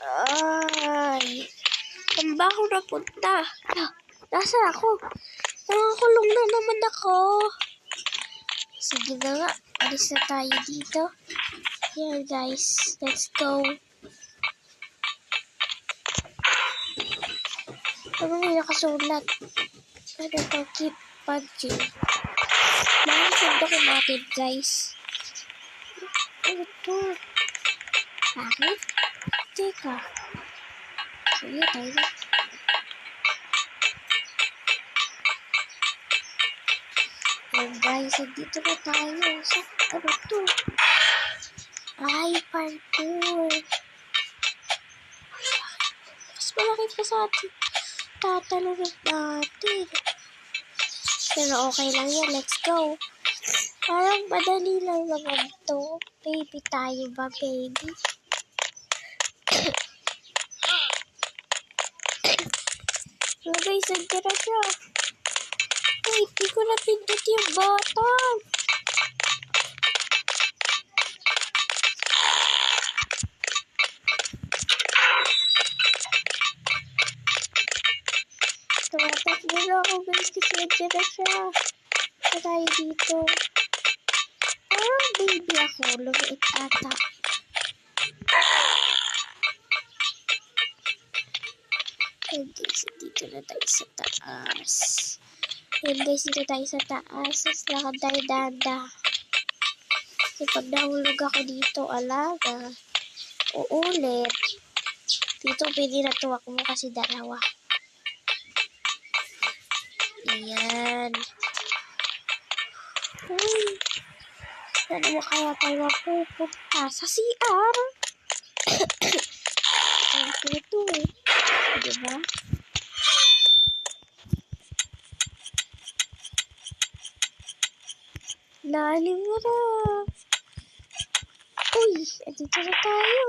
Ay, saan ba ako napunta? Nasaan ako? Nakakulong na naman ako. Sige na nga, alis na tayo dito. Here guys, let's go. Ano may nakasulat? Ano to? Keep punching. Nakasulat natin guys. Ano to? Bakit? Teka. Sige tayo na. Ayan guys, dito na tayo. Ano to? Ay, parkour. Mas malaki pa sa atin. Tatalunod natin. Pero okay lang yan. Let's go. Parang madali lang naman to. Baby tayo ba, baby? So guys, nagtira siya. Ay, di ko napindot yung button. Tumatakbo na ako guys kasi nagtira siya. Ito tayo dito. Parang baby ako. Lumiit ata. And guys, dito na tayo sa taas. And guys, dito tayo sa taas. Tapos lakad tayo dada. Kasi pag nahulog ako dito, alaga. Uulit. Dito, piniratuwak mo kasi dalawa. Ayan. Uy. Saan mo kaya tayo mapupunta? Sa CR? Ang ito eh. Diba? Lalim mo na. Uy, dito na tayo.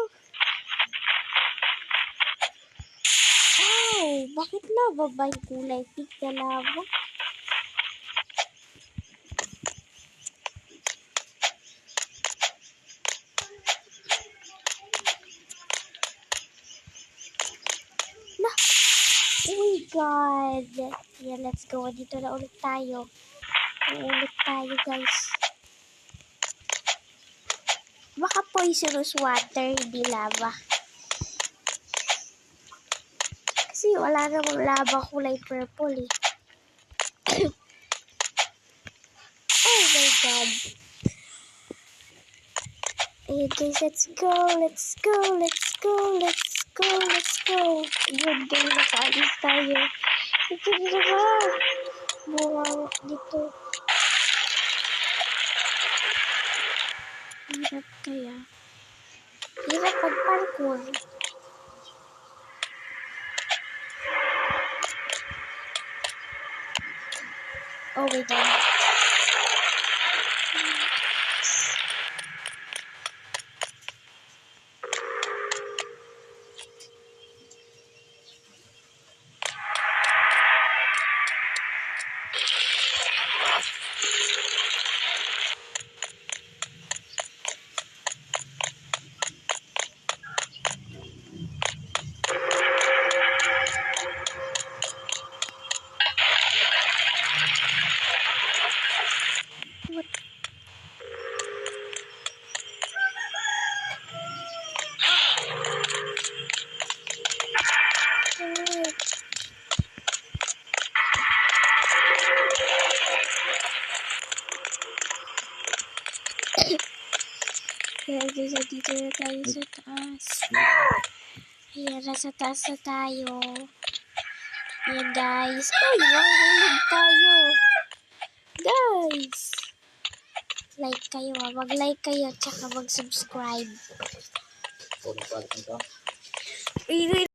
Wow, bakit lava ba yung kulay pink na lava? Na! Oh my God! Yeah, let's go. Dito na ulit tayo. Ulit tayo, guys. Baka poisonous water, hindi lava. Kasi wala namang lava kulay purple eh. Oh my God. Ayan guys, let's go, let's go, let's go, let's go, let's go. Ayan guys, nakaalis tayo. Ito na naman. Buwang dito. Hirap kaya. Hirap pag-parkour. Oh my God. Kaya guys, dito na tayo sa taas. Ayan, nasa taas na tayo. Ayan guys. Ay, mahulog tayo. Guys. Like kayo ha. Mag-like kayo. Tsaka mag-subscribe.